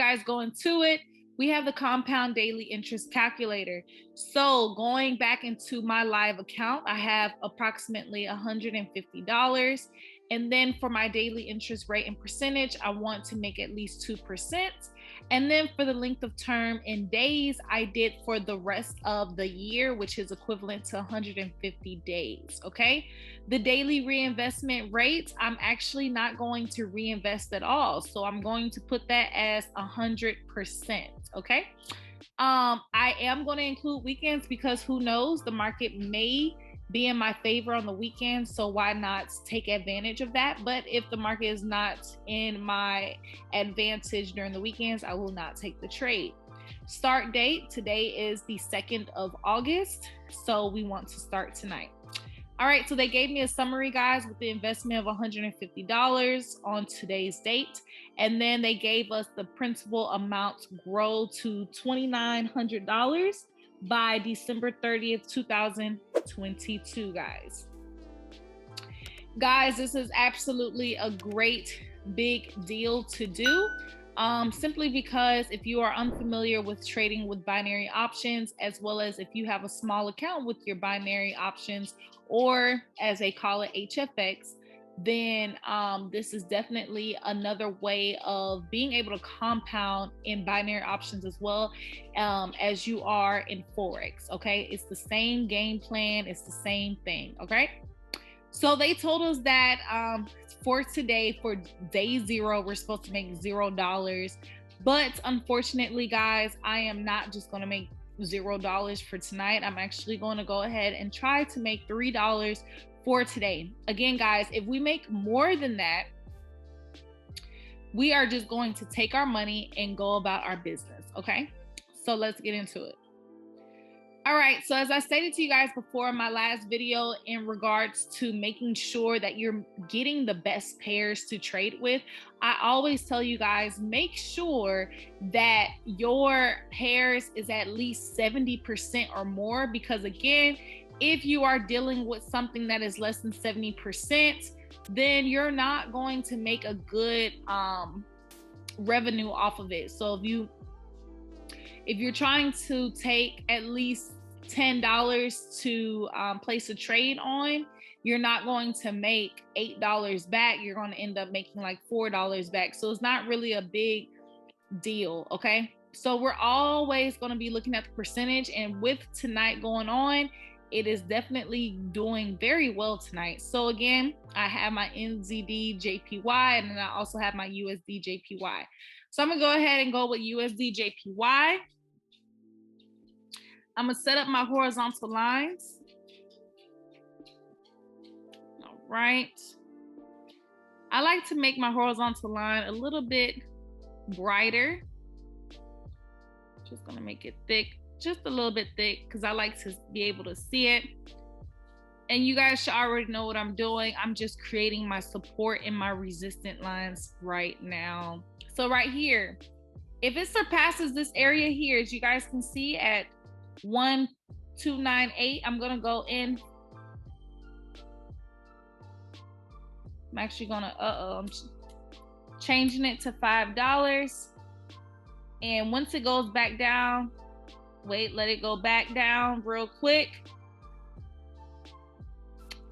guys go into it, we have the compound daily interest calculator. So going back into my live account, I have approximately $150. And then for my daily interest rate and percentage, I want to make at least 2%. And then for the length of term in days, I did for the rest of the year, which is equivalent to 150 days, okay? The daily reinvestment rate, I'm actually not going to reinvest at all. So I'm going to put that as 100%, okay? I am going to include weekends because who knows, the market may be in my favor on the weekends, so why not take advantage of that? But if the market is not in my advantage during the weekends, I will not take the trade. Start date, today is the 2nd of August, so we want to start tonight. All right, so they gave me a summary, guys, with the investment of $150 on today's date. And then they gave us the principal amount grow to $2,900 by December 30th, 2022, guys. Guys, this is absolutely a great big deal to do. Simply because if you are unfamiliar with trading with binary options, as well as if you have a small account with your binary options, or as they call it, HFX, then this is definitely another way of being able to compound in binary options as well as you are in Forex, okay? It's the same game plan, it's the same thing, okay? So they told us that for today, for day 0, we're supposed to make $0. But unfortunately, guys, I am not just going to make $0 for tonight. I'm actually going to go ahead and try to make $3 for today. Again, guys, if we make more than that, we are just going to take our money and go about our business, okay? So let's get into it. All right, so as I stated to you guys before in my last video in regards to making sure that you're getting the best pairs to trade with, I always tell you guys, make sure that your pairs is at least 70% or more, because again, if you are dealing with something that is less than 70%, then you're not going to make a good revenue off of it. So if you're trying to take at least $10 to place a trade on, you're not going to make $8 back. You're going to end up making like $4 back. So it's not really a big deal, okay? So we're always going to be looking at the percentage, and with tonight going on, it is definitely doing very well tonight. So again, I have my NZD JPY, and then I also have my USD JPY. So I'm gonna go ahead and go with USD JPY. I'm gonna set up my horizontal lines. All right. I like to make my horizontal line a little bit brighter. Just gonna make it thick, just a little bit thick, because I like to be able to see it. And you guys should already know what I'm doing. I'm just creating my support and my resistant lines right now. So right here, if it surpasses this area here, as you guys can see at 1298, I'm gonna go in. I'm actually gonna, I'm changing it to $5. And once it goes back down, wait, let it go back down real quick.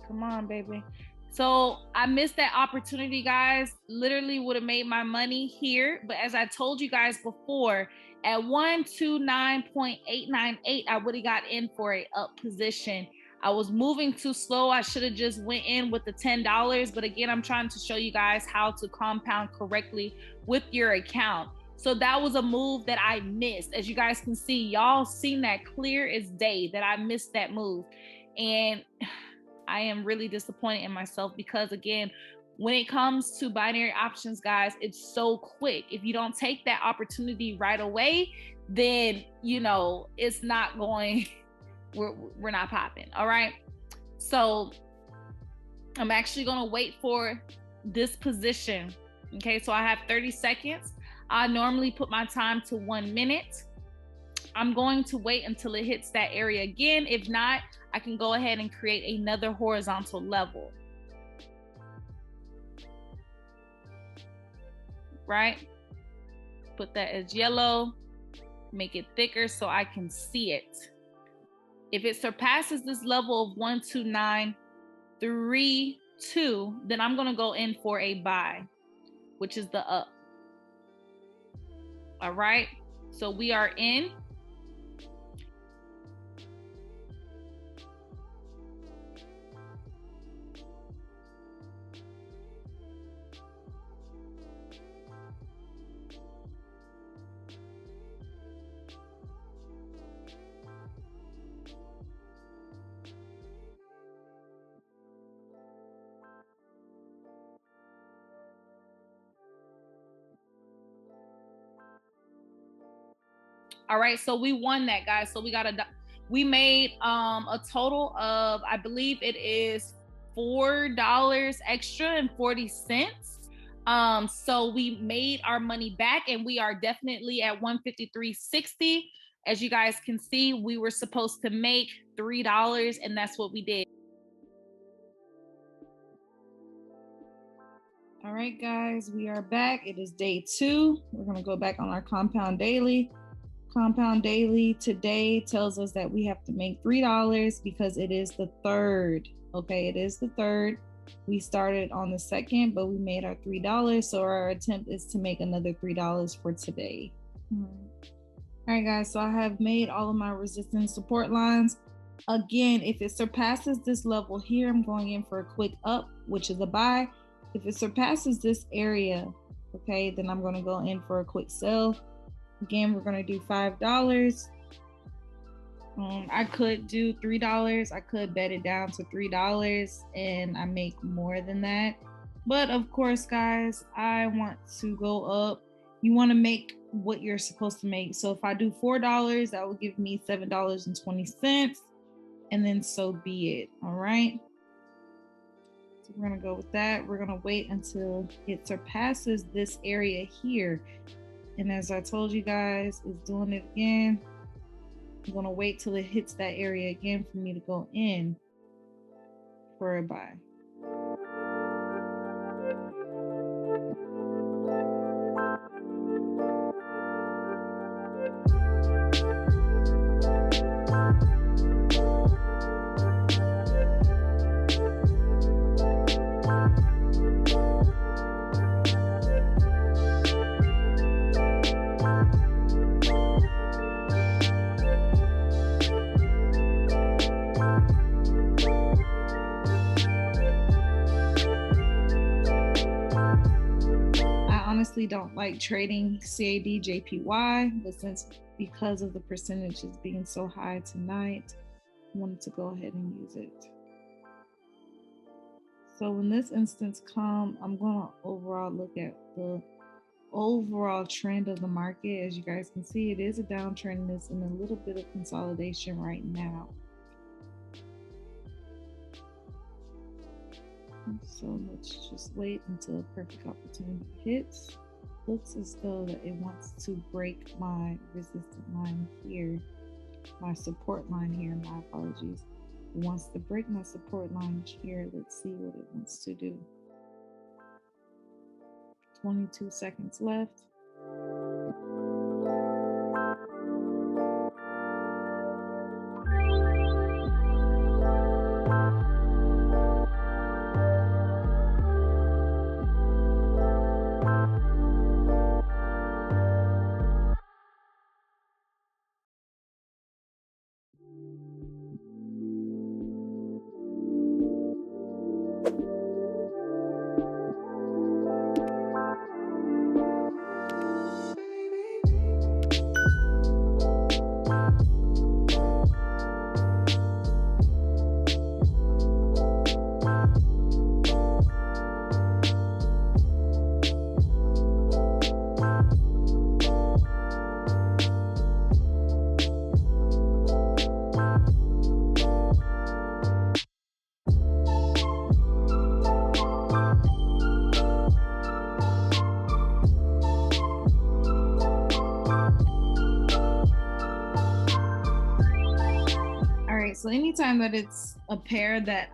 Come on, baby. So I missed that opportunity, guys. Literally would have made my money here. But as I told you guys before, at 129.898, I would have got in for a up position. I was moving too slow. I should have just went in with the $10. But again, I'm trying to show you guys how to compound correctly with your account. So that was a move that I missed. As you guys can see, y'all seen that clear as day that I missed that move. And I am really disappointed in myself because, again, when it comes to binary options, guys, it's so quick. If you don't take that opportunity right away, then, you know, it's not going, we're not popping. All right. So I'm actually going to wait for this position. Okay. So I have 30 seconds. I normally put my time to 1 minute. I'm going to wait until it hits that area again. If not, I can go ahead and create another horizontal level. Right? put that as yellow, make it thicker so I can see it. If it surpasses this level of 12932, then I'm gonna go in for a buy, which is the up. All right, so we are in. All right, so we won that, guys. So we made a total of, I believe it is $4 extra and 40 cents. So we made our money back, and we are definitely at 153.60. As you guys can see, we were supposed to make $3, and that's what we did. All right, guys, we are back. It is day 2. We're gonna go back on our compound daily. Compound daily today tells us that we have to make $3 because it is the 3rd. Okay, it is the 3rd. We started on the 2nd, but we made our $3. So our attempt is to make another $3 for today. All right, guys, so I have made all of my resistance support lines. Again, if it surpasses this level here, I'm going in for a quick up, which is a buy. If it surpasses this area, okay, then I'm going to go in for a quick sell. Again, we're going to do $5. I could do $3. I could bet it down to $3 and I make more than that. But of course, guys, I want to go up. You want to make what you're supposed to make. So if I do $4, that will give me $7.20. And then so be it. All right. So we're going to go with that. We're going to wait until it surpasses this area here. And as I told you guys, it's doing it again. I'm gonna wait till it hits that area again for me to go in for a buy. Don't like trading CAD JPY, but because of the percentages being so high tonight, I wanted to go ahead and use it. So when this instance comes, I'm going to overall look at the overall trend of the market. As you guys can see, it is a downtrend and it's in a little bit of consolidation right now. So let's just wait until a perfect opportunity hits. Looks as though that it wants to break my resistance line here, my support line here, my apologies. It wants to break my support line here. Let's see what it wants to do. 22 seconds left. So anytime that it's a pair that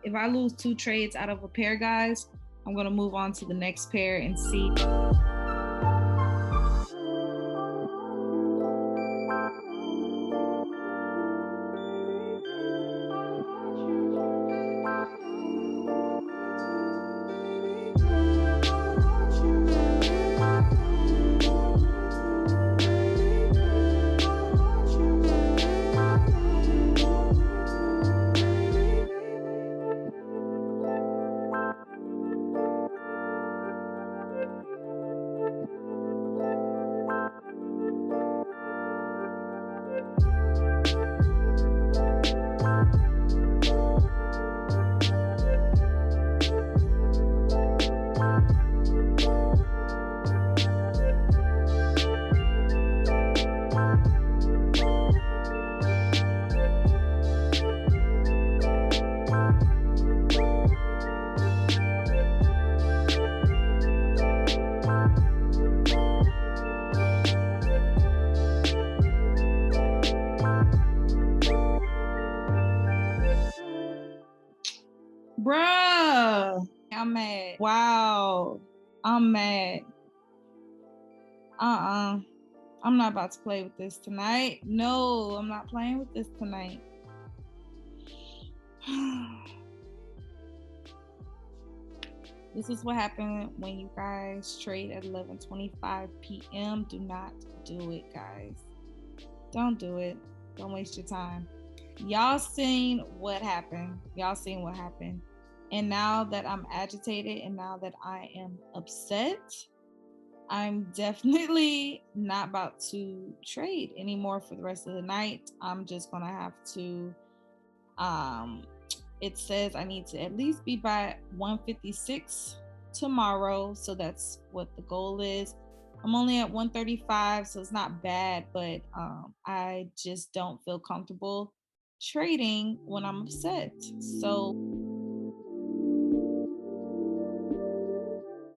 if I lose 2 trades out of a pair, guys, I'm going to move on to the next pair and see. I'm mad. Wow. I'm mad. I'm not about to play with this tonight. No, I'm not playing with this tonight. This is what happened when you guys trade at 11:25 p.m. Do not do it, guys. Don't do it. Don't waste your time. Y'all seen what happened. And now that I'm agitated and now that I am upset, I'm definitely not about to trade anymore for the rest of the night. I'm just gonna have to it says I need to at least be by 156 tomorrow, so that's what the goal is. I'm only at 135, so it's not bad, but I just don't feel comfortable trading when I'm upset. So